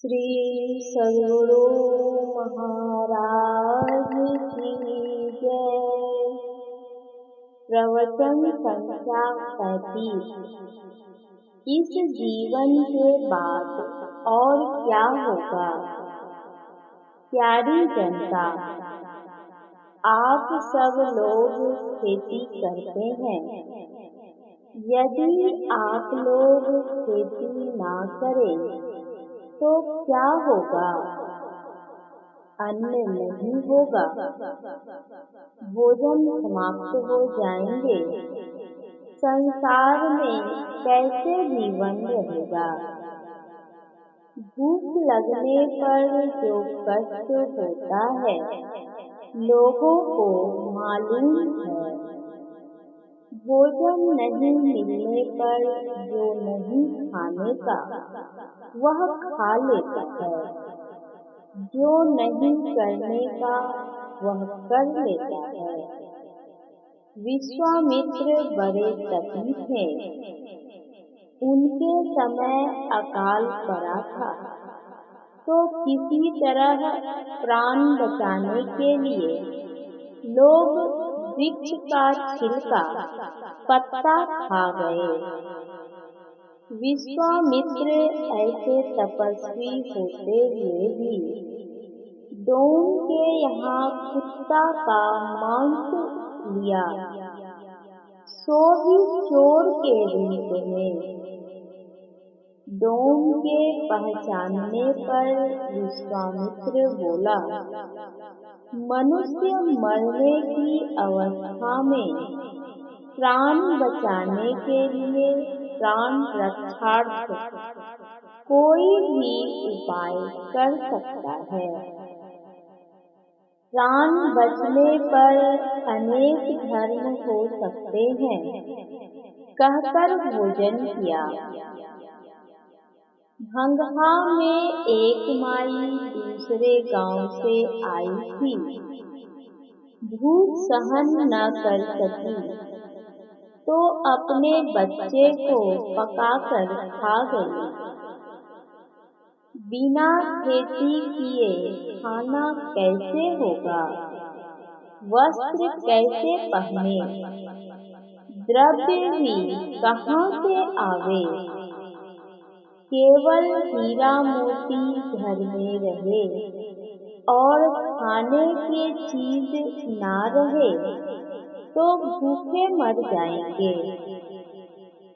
श्री सद्गुरु महाराज की जय। प्रवचन संख्या 35। इस जीवन के बाद और क्या होगा। प्यारी जनता, आप सब लोग खेती करते हैं। यदि आप लोग खेती ना करें तो क्या होगा। अन्न नहीं होगा, भोजन समाप्त हो जाएंगे। संसार में कैसे जीवन रहेगा। भूख लगने पर जो कष्ट होता है लोगों को मालूम है। भोजन नहीं मिलने पर जो नहीं खाने का वह खा लेता है, जो नहीं करने का वह कर लेता है। विश्वामित्र बड़े तपी थे। उनके समय अकाल पड़ा था तो किसी तरह प्राण बचाने के लिए लोग वृक्ष का छिलका पत्ता खा गए। विश्वामित्र ऐसे तपस्वी होते हुए भी डोम के यहाँ कुत्ता का मांस लिया, सो भी चोर के रूप में। डोम के पहचानने पर विश्वामित्र बोला, मनुष्य मरने की अवस्था में प्राण बचाने के लिए प्राण रक्षार्थ कोई भी उपाय कर सकता है। प्राण बचने पर अनेक धर्म हो सकते हैं, कहकर भोजन किया। भंगहा में एक माई दूसरे गांव से आई थी। भूख सहन न कर सकी तो अपने बच्चे को पकाकर खा गई। बिना खेती किए खाना कैसे होगा, वस्त्र कैसे पहने, द्रव्य भी कहाँ से आवे। केवल हीरा मोती घर में रहे और खाने की चीज ना रहे तो भूखे मर जाएंगे।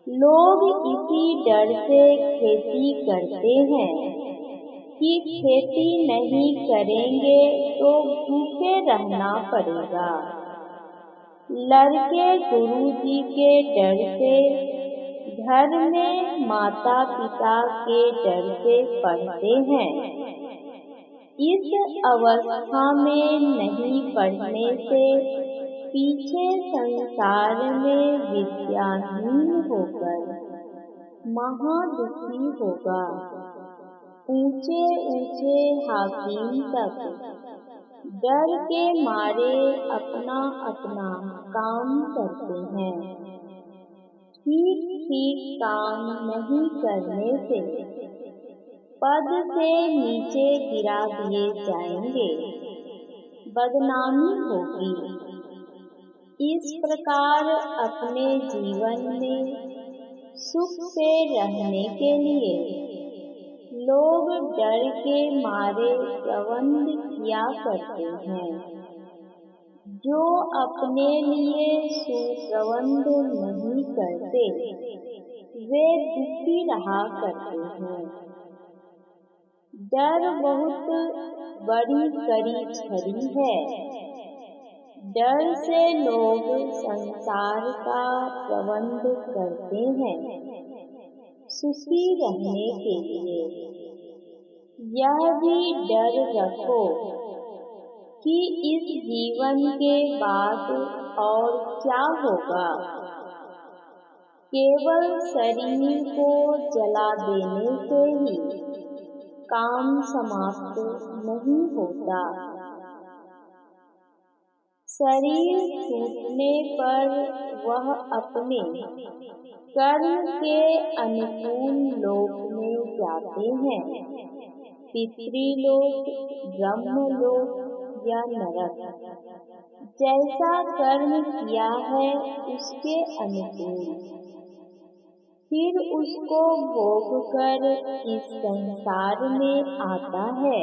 लोग इसी डर से खेती करते हैं कि खेती नहीं करेंगे तो भूखे रहना पड़ेगा। लड़के गुरुजी के डर से, घर में माता पिता के डर से पढ़ते हैं। इस अवस्था में नहीं पढ़ने से पीछे संसार में विद्याहीन होकर महादुखी होगा। ऊंचे ऊंचे हाकिम तक डर के मारे अपना अपना काम करते हैं। ठीक ठीक काम नहीं करने से पद से नीचे गिरा दिए जाएंगे, बदनामी होगी। इस प्रकार अपने जीवन में सुख से रहने के लिए लोग डर के मारे प्रबंध किया करते हैं। जो अपने लिए सुप्रबंध नहीं करते वे दुखी रहा करते हैं। डर बहुत बड़ी कड़ी छड़ी है। डर से लोग संसार का प्रबंध करते हैं सुखी रहने के लिए। यह भी डर रखो कि इस जीवन के बाद और क्या होगा। केवल शरीर को जला देने से ही काम समाप्त नहीं होता। शरीर छूटने पर वह अपने कर्म के अनुकूल लोक में जाते हैं। पितृलोक, ब्रह्मलोक या नरक, जैसा कर्म किया है उसके अनुकूल फिर उसको भोग कर इस संसार में आता है।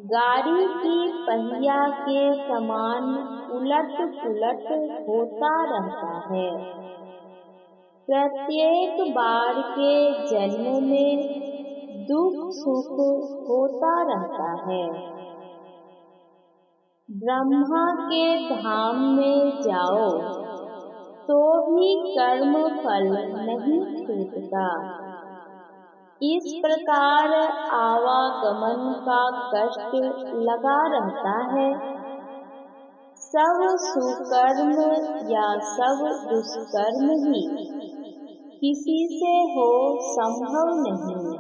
गाड़ी की पहिया के समान उलट पुलट होता रहता है। प्रत्येक बार के जन्म में दुख सुख होता रहता है। ब्रह्मा के धाम में जाओ तो भी कर्म फल नहीं छूटता। इस प्रकार आवागमन का कष्ट लगा रहता है। सब सुकर्म या सब दुष्कर्म ही किसी से हो संभव नहीं।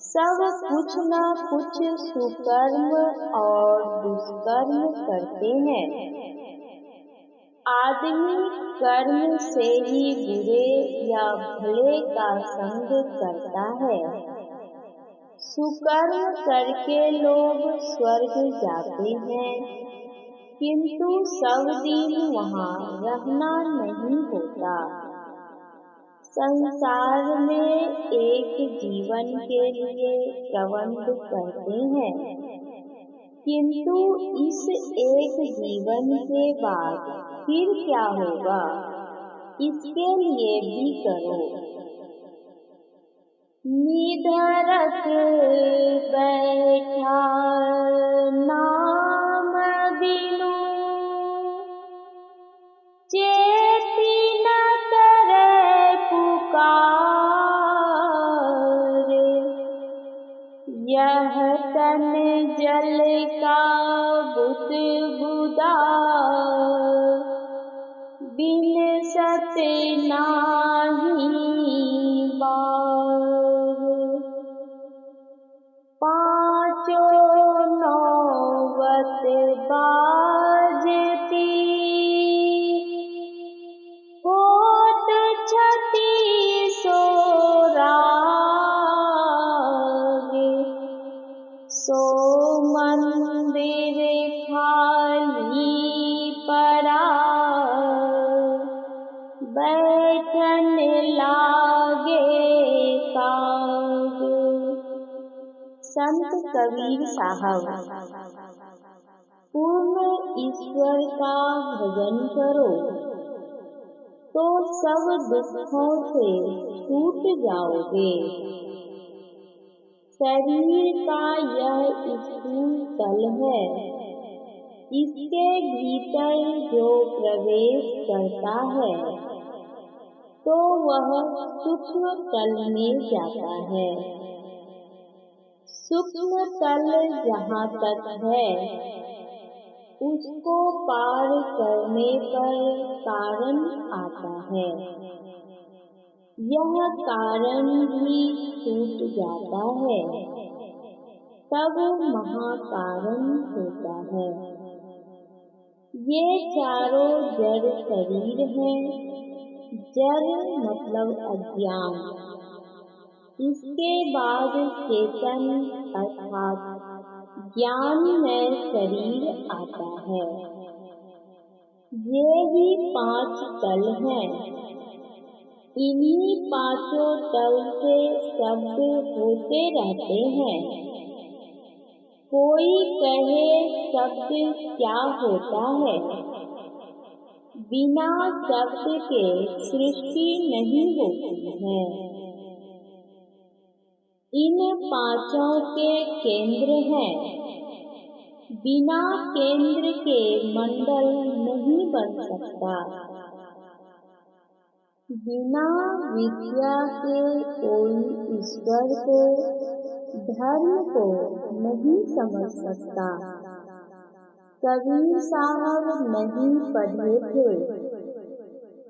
सब कुछ न कुछ सुकर्म और दुष्कर्म करते हैं। आदमी कर्म से ही बुरे या भले का संग करता है। सुकर्म करके लोग स्वर्ग जाते हैं, किंतु सब दिन वहाँ रहना नहीं होता। संसार में एक जीवन के लिए प्रबंध करते हैं, किंतु इस एक जीवन के बाद फिर क्या होगा, इसके लिए भी करो। निधरक बैठा नाम बिनु, चेती न करे पुकार। यह तन जल का बुदबुदा, बिन सत नाही बार। पाँचों नौबत बाजती, होत छठी सो राग। सो मंदिर खाली पड़ा, बैठन लागे काग। संत कबीर साहब। पूर्ण ईश्वर का भजन करो तो सब दुखों से छूट जाओगे। शरीर का यह स्थूल तल है, इसके भीतर जो प्रवेश करता है तो वह सूक्ष्म तल में जाता है। सूक्ष्म तल जहाँ तक है उसको पार करने पर कारण आता है। यह कारण भी छूट जाता है, तब महाकारण होता है। ये चारों जड़ शरीर हैं। जड़ मतलब अज्ञान। इसके बाद चेतन अर्थात ज्ञानमय शरीर आता है। ये ही 5 तल हैं। इन्हीं पांचों तल से शब्द होते रहते हैं। कोई कहे शब्द क्या होता है? बिना शब्द के सृष्टि नहीं होती है। इन पांचों के केंद्र हैं। बिना केंद्र के मंडल नहीं बन सकता। बिना विद्या के कोई ईश्वर को, धर्म को नहीं समझ सकता। कबीर साहब नहीं पढ़े थे,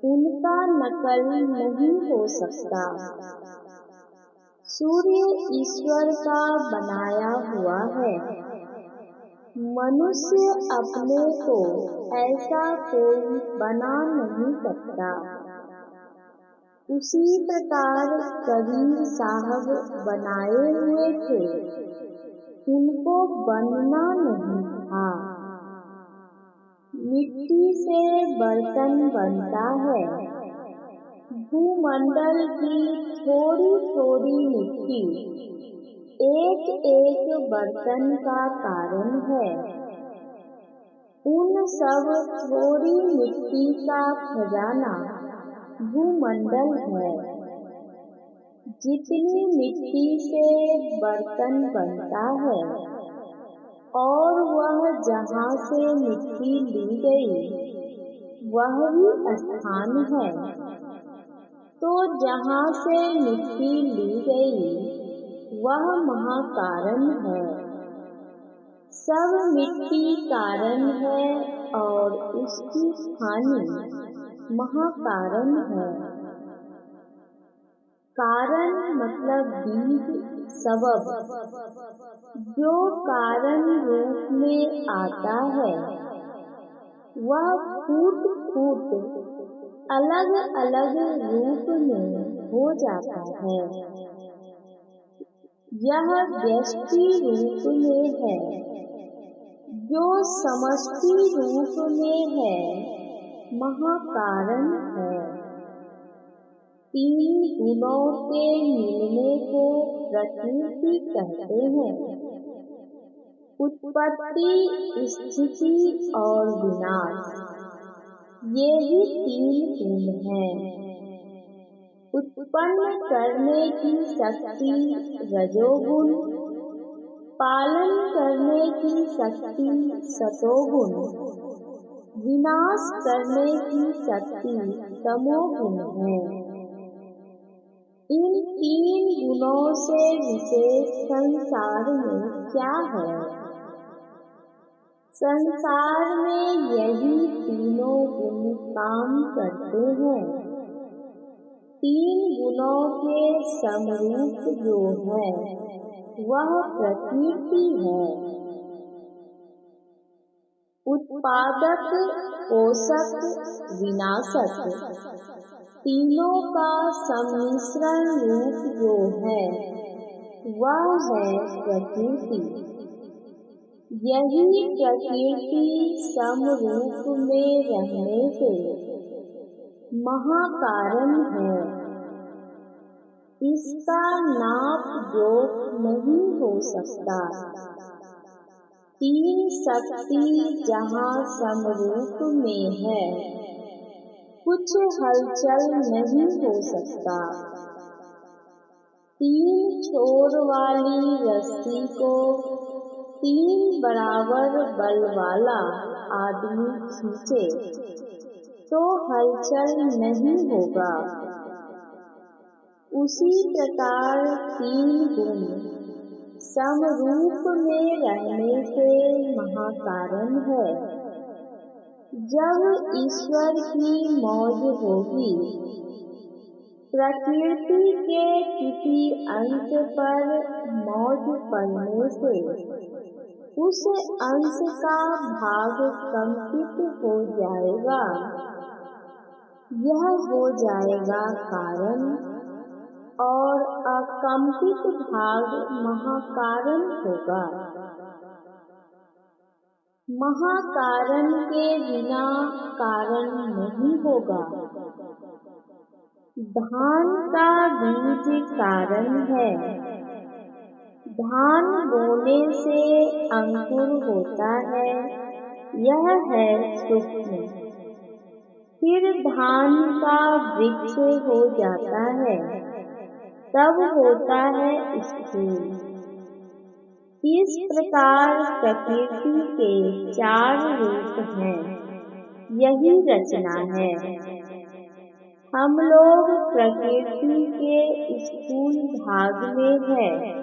उनका नकल नहीं हो सकता। सूर्य ईश्वर का बनाया हुआ है। मनुष्य अपने को ऐसा कोई बना नहीं सकता। उसी प्रकार कबीर साहब बनाए हुए थे, उनको बनना नहीं था। मिट्टी से बर्तन बनता है। भूमंडल की थोड़ी थोड़ी मिट्टी एक एक बर्तन का कारण है। उन सब थोड़ी मिट्टी का खजाना भूमंडल है। जितनी मिट्टी से बर्तन बनता है और वह जहाँ से मिट्टी ली गई वह ही स्थान है। तो जहाँ से मिट्टी ली गई वह महाकारण है। सब मिट्टी कारण है और उसकी हानि महाकारण है। कारण मतलब बीज, सबब, जो कारण रूप में आता है वह फूट फूट अलग अलग रूप में हो जाता है। यह व्यष्टि रूप में है, जो समष्टि रूप में है महाकारण है। तीन गुणों के मिलने को प्रकृति कहते हैं। उत्पत्ति, स्थिति और विनाश, ये ही तीन गुण हैं। उत्पन्न करने की शक्ति रजोगुण, पालन करने की शक्ति सतोगुण, विनाश करने की शक्ति तमोगुण है। इन तीन गुणों से विशेष संसार में क्या है? संसार में यही तीनों गुण काम करते हैं। तीन गुणों के समरूप जो है वह प्रकृति है। उत्पादक, पोषक, विनाशक, तीनों का सम्मिश्रण रूप जो है वह है प्रकृति। यही प्रकृति समरूप में रहने से महाकारण है। इसका नाप जोख नहीं हो सकता। तीन शक्ति जहाँ समरूप में है कुछ हलचल नहीं हो सकता। तीन छोर वाली रस्सी को तीन बराबर बल वाला आदमी खींचे तो हलचल नहीं होगा। उसी प्रकार तीन गुण समरूप में रहने से महाकारण है। जब ईश्वर की मौज होगी, प्रकृति के किसी अंश पर मौज पड़ने से उस अंश का भाग कंपित हो जाएगा। यह हो जाएगा कारण और अकंपित भाग महाकारण होगा। महाकारण के बिना कारण नहीं होगा। धान का बीज कारण है। धान बोने से अंकुर होता है, यह है सूक्ष्म। फिर धान का वृक्ष हो जाता है, तब होता है स्थूल। इस प्रकार प्रकृति के चार रूप हैं, यही रचना है। हम लोग प्रकृति के स्थूल भाग में है।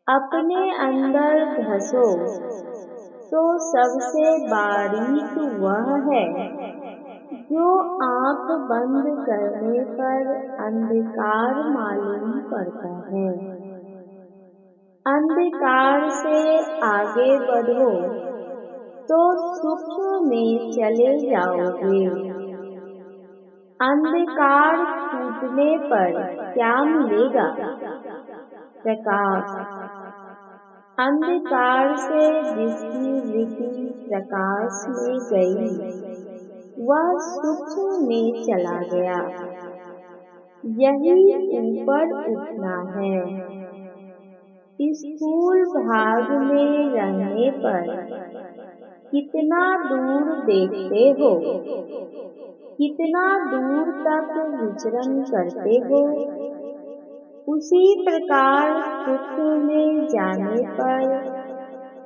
अपने अंदर धंसो तो सबसे बारीक वह है जो आँख बंद करने पर अंधकार मालूम पड़ता है। अंधकार से आगे बढ़ो तो सूक्ष्म में चले जाओगे। अंधकार छूटने पर क्या मिलेगा? प्रकाश। अंधकार से जिसकी वृत्ति प्रकाश में गई, वह सूक्ष्म में चला गया। यही ऊपर उठना है। स्थूल भाग में रहने पर कितना दूर देखते हो, कितना दूर तक विचरण करते हो। उसी प्रकार सूक्ष्म में जाने पर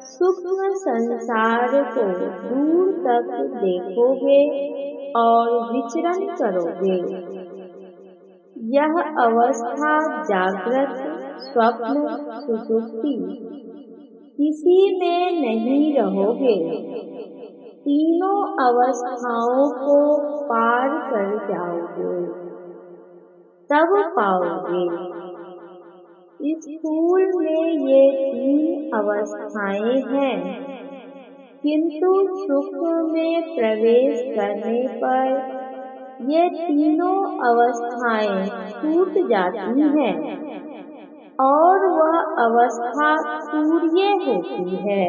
सूक्ष्म संसार को दूर तक देखोगे और विचरण करोगे। यह अवस्था जागृत, स्वप्न, सुषुप्ति किसी में नहीं रहोगे। तीनों अवस्थाओं को पार कर जाओगे, तब पाओगे। स्थूल में ये 3 अवस्थाएं हैं, किंतु सूक्ष्म में प्रवेश करने पर ये तीनों अवस्थाएं छूट जाती हैं और वह अवस्था तुरीय होती है।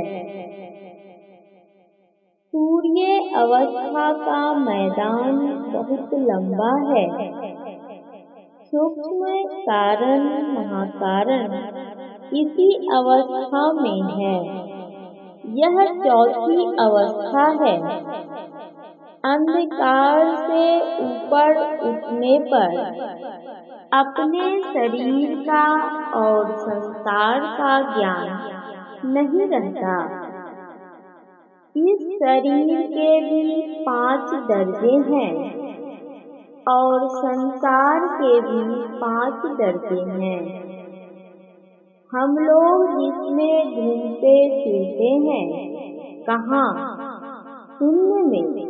तुरीय अवस्था का मैदान बहुत लंबा है। सूक्ष्म, कारण, महाकारण इसी अवस्था में है। यह चौथी अवस्था है। अंधकार से ऊपर उठने पर अपने शरीर का और संसार का ज्ञान नहीं रहता। इस शरीर के भी 5 दर्जे हैं और संसार के भी 5 दर्जे हैं। हम लोग जिसमें घूमते फिरते हैं, कहाँ? शून्य में।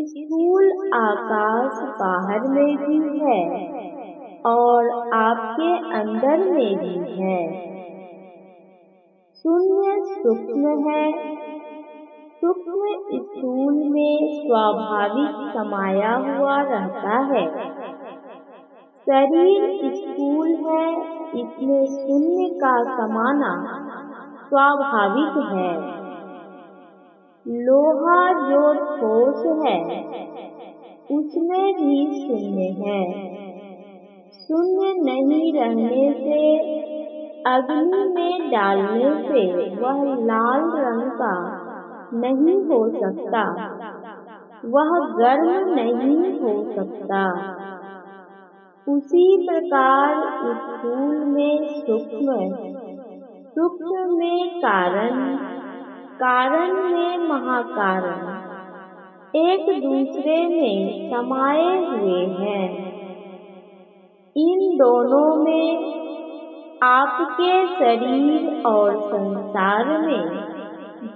स्थूल आकाश बाहर में भी है और आपके अंदर में भी है। शून्य सूक्ष्म है। सूक्ष्म स्थूल में स्वाभाविक समाया हुआ रहता है। शरीर स्थूल है, इसमें शून्य का समाना स्वाभाविक है। लोहा जो ठोस है, उसमें भी शून्य है। शून्य नहीं रहने से, अग्नि में डालने से वह लाल रंग का नहीं हो सकता, वह गर्म नहीं हो सकता। उसी प्रकार स्थूल में सूक्ष्म, सूक्ष्म में कारण, कारण में महाकारण एक दूसरे में समाये हुए हैं। इन दोनों में, आपके शरीर और संसार में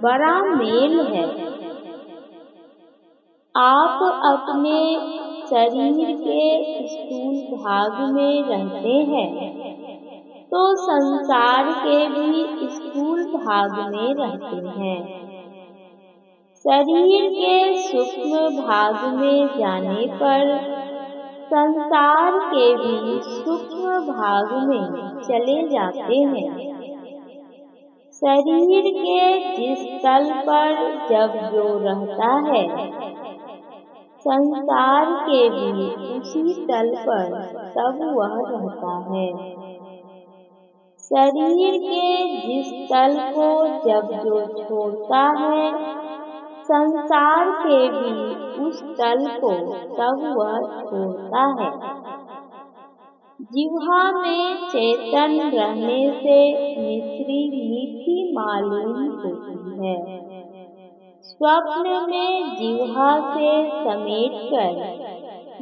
बड़ा मेल है। आप अपने शरीर के स्थूल भाग में रहते हैं, तो संसार के भी स्थूल भाग में रहते हैं। शरीर के सूक्ष्म भाग में जाने पर संसार के भी सूक्ष्म भाग में चले जाते हैं। शरीर के जिस तल पर जब जो रहता है, संसार के भी उसी तल पर तब वह रहता है। शरीर के जिस तल को जब जो छोड़ता है, संसार के भी उस तल को तब वह छोड़ता है। जिह्वा में चेतन रहने से मिश्री मीठी मालूम होती है। स्वप्न में जिह्वा से समेटकर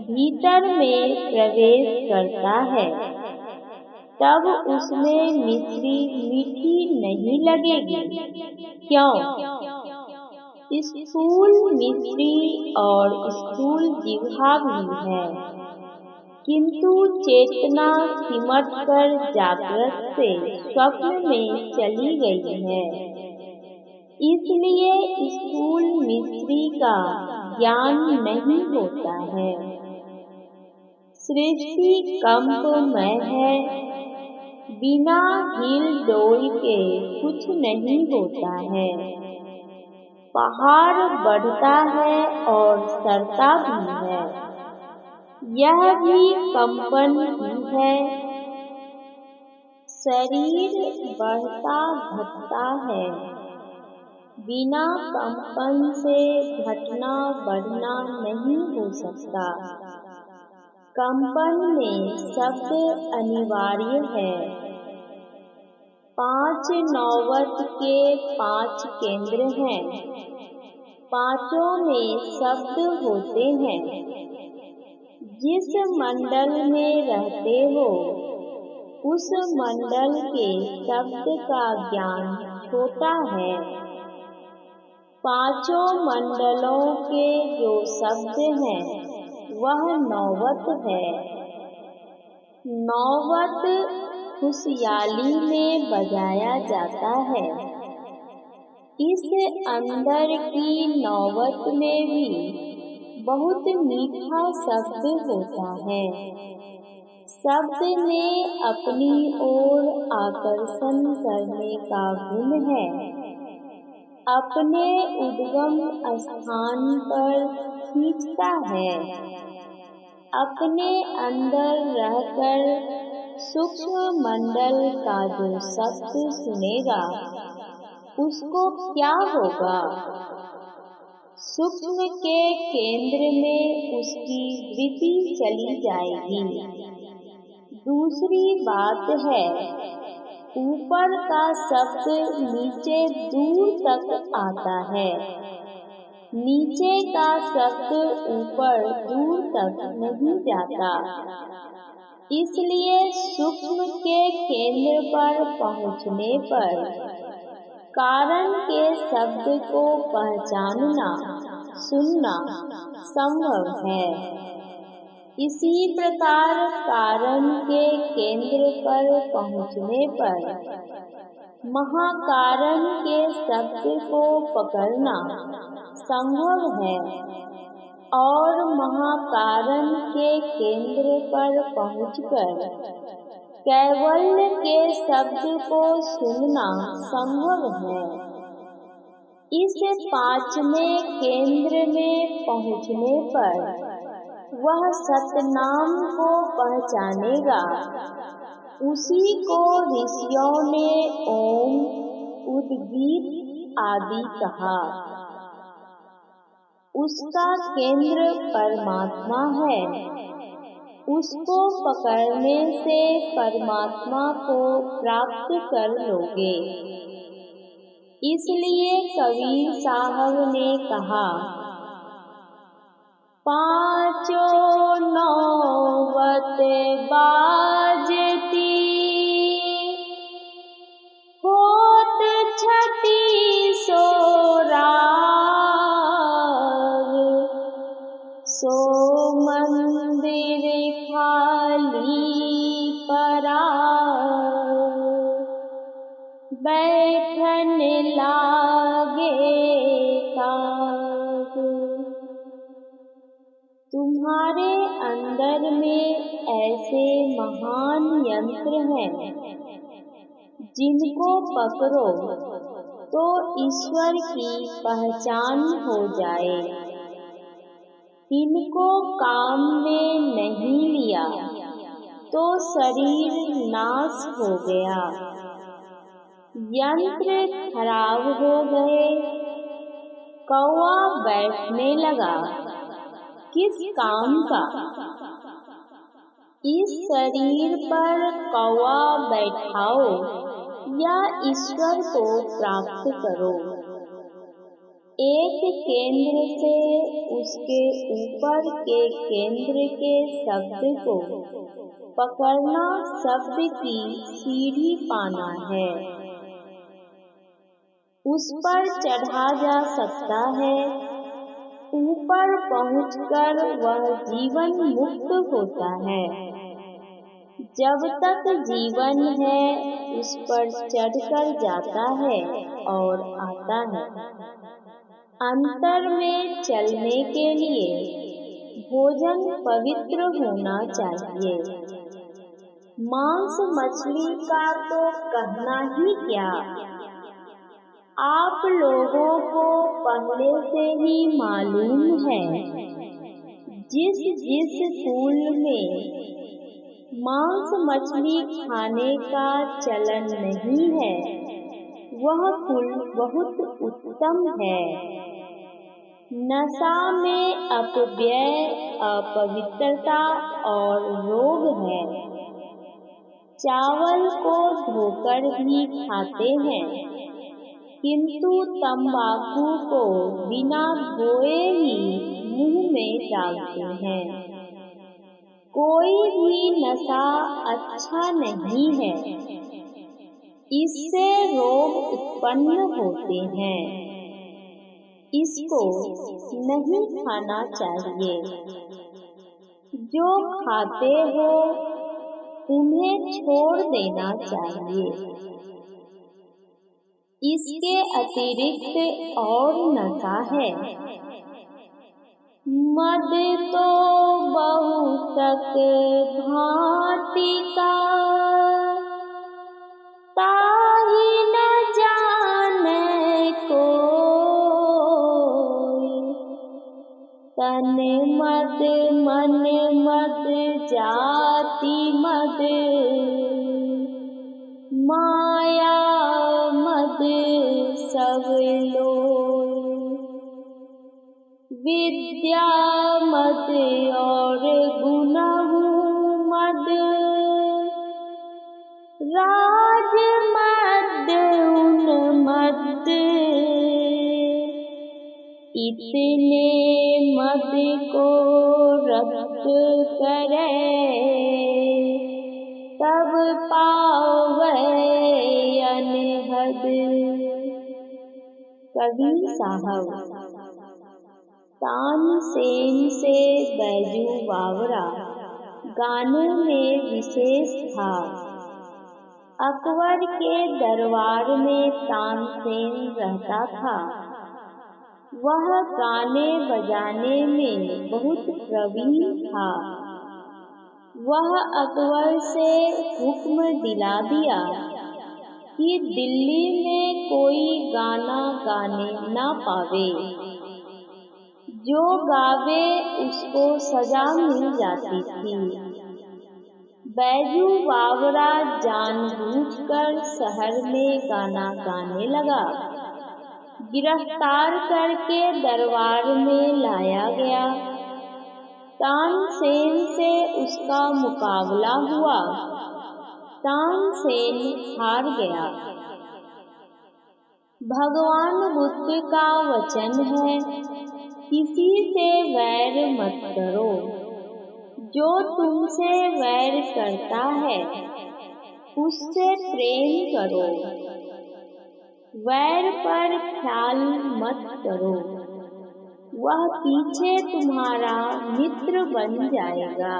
भीतर में प्रवेश करता है, तब उसमें मिश्री मीठी नहीं लगेगी। क्यों? स्थूल मिश्री और स्थूल जिह्वा भी है, किंतु चेतना सिमट कर जागृत से स्वप्न में चली गई है। इसलिए स्थूल मिश्री का ज्ञान नहीं होता है। सृष्टि कंपमय है, बिना हिल डोल के कुछ नहीं होता है। पहाड़ बढ़ता है और सरता भी है, यह भी कंपन ही है। शरीर बढ़ता घटता है, बिना कंपन से घटना बढ़ना नहीं हो सकता। कंपन में शब्द अनिवार्य है। 5 नौवत के 5 केंद्र हैं, पांचों में शब्द होते हैं। जिस मंडल में रहते हो, उस मंडल के शब्द का ज्ञान छोटा है। पांचों मंडलों के जो शब्द हैं, वह नौवत है। नौवत खुशहाली में बजाया जाता है। इस अंदर की नौवत में भी बहुत मीठा शब्द होता है। शब्द में अपनी ओर आकर्षण करने का गुण है। अपने उद्गम स्थान पर खींचता है। अपने अंदर रहकर सूक्ष्म मंडल का जो शब्द सुनेगा, उसको क्या होगा? सूक्ष्म के केंद्र में उसकी वृत्ति चली जाएगी। दूसरी बात है, ऊपर का शब्द नीचे दूर तक आता है, नीचे का शब्द ऊपर दूर तक नहीं जाता। इसलिए सूक्ष्म के केंद्र पर पहुँचने पर कारण के शब्द को पहचानना, सुनना संभव है। इसी प्रकार कारण के केंद्र पर पहुँचने पर महाकारण के शब्द को पकड़ना संभव है और महाकारण के केंद्र पर पहुंचकर कैवल्य के शब्द को सुनना संभव है। इस 5वें केंद्र में पहुंचने पर वह सतनाम को पहचानेगा। उसी को ऋषियों ने ओम, उद्गीत आदि कहा। उसका केंद्र परमात्मा है। उसको पकड़ने से परमात्मा को प्राप्त कर लोगे। इसलिए कबीर साहब ने कहा, पांचों नौवत बाजती, होत छठी सो सो मंदिर खाली परा, बैठन लागे काग। तुम्हारे अंदर में ऐसे महान यंत्र हैं, जिनको पकड़ो तो ईश्वर की पहचान हो जाए। इनको काम में नहीं लिया तो शरीर नाश हो गया। यंत्र खराब हो गए, कौवा बैठने लगा, किस काम का? इस शरीर पर कौवा बैठाओ या ईश्वर को प्राप्त करो। एक केंद्र से उसके ऊपर के केंद्र के शब्द को पकड़ना शब्द की सीढ़ी पाना है। उस पर चढ़ा जा सकता है। ऊपर पहुंचकर वह जीवन मुक्त होता है। जब तक जीवन है, उस पर चढ़कर जाता है और आता है। अंतर में चलने के लिए भोजन पवित्र होना चाहिए। मांस मछली का तो कहना ही क्या, आप लोगों को पहले से ही मालूम है। जिस जिस कुल में मांस मछली खाने का चलन नहीं है, वह कुल बहुत उत्तम है। नशा में अपव्यय, अपवित्रता और रोग है। चावल को धोकर भी खाते हैं, किंतु तंबाकू को बिना धोए ही मुंह में डालते हैं। कोई भी नशा अच्छा नहीं है, इससे रोग उत्पन्न होते हैं। इसको नहीं खाना चाहिए। जो खाते हो उन्हें छोड़ देना चाहिए। इसके अतिरिक्त और नशा है। मद तो बहुतक भांति का, ताहि न जाने कोई। तन मद मन मद जाति मद, माया मद सब लोई। विद्या मद और गुणहु मद, राज मद उन्मद। इतने मद को रक्त करे, तब पावै अनहद। कबीर साहब। तानसेन से बैजू बावरा गाने में विशेष था। अकबर के दरबार में तानसेन रहता था। वह गाने बजाने में बहुत प्रवीण था। वह अकबर से हुक्म दिला दिया कि दिल्ली में कोई गाना गाने न पावे। जो गावे उसको सजा मिल जाती थी। बैजू बावरा जानबूझकर शहर में गाना गाने लगा। गिरफ्तार करके दरबार में लाया गया। तानसेन से उसका मुकाबला हुआ। तानसेन हार गया। भगवान बुद्ध का वचन है, किसी से वैर मत करो। जो तुमसे वैर करता है उससे प्रेम करो। वैर पर ख्याल मत करो, वह पीछे तुम्हारा मित्र बन जाएगा।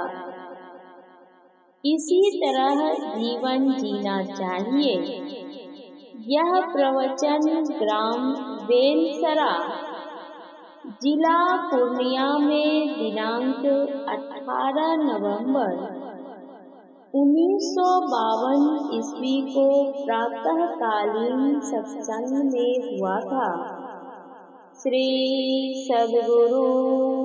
इसी तरह जीवन जीना चाहिए। यह प्रवचन ग्राम बेलसरा, जिला पूर्णिया में दिनांक 18 नवंबर 1952 ईस्वी को प्रातःकालीन सत्संग में हुआ था। श्री सद्गुरु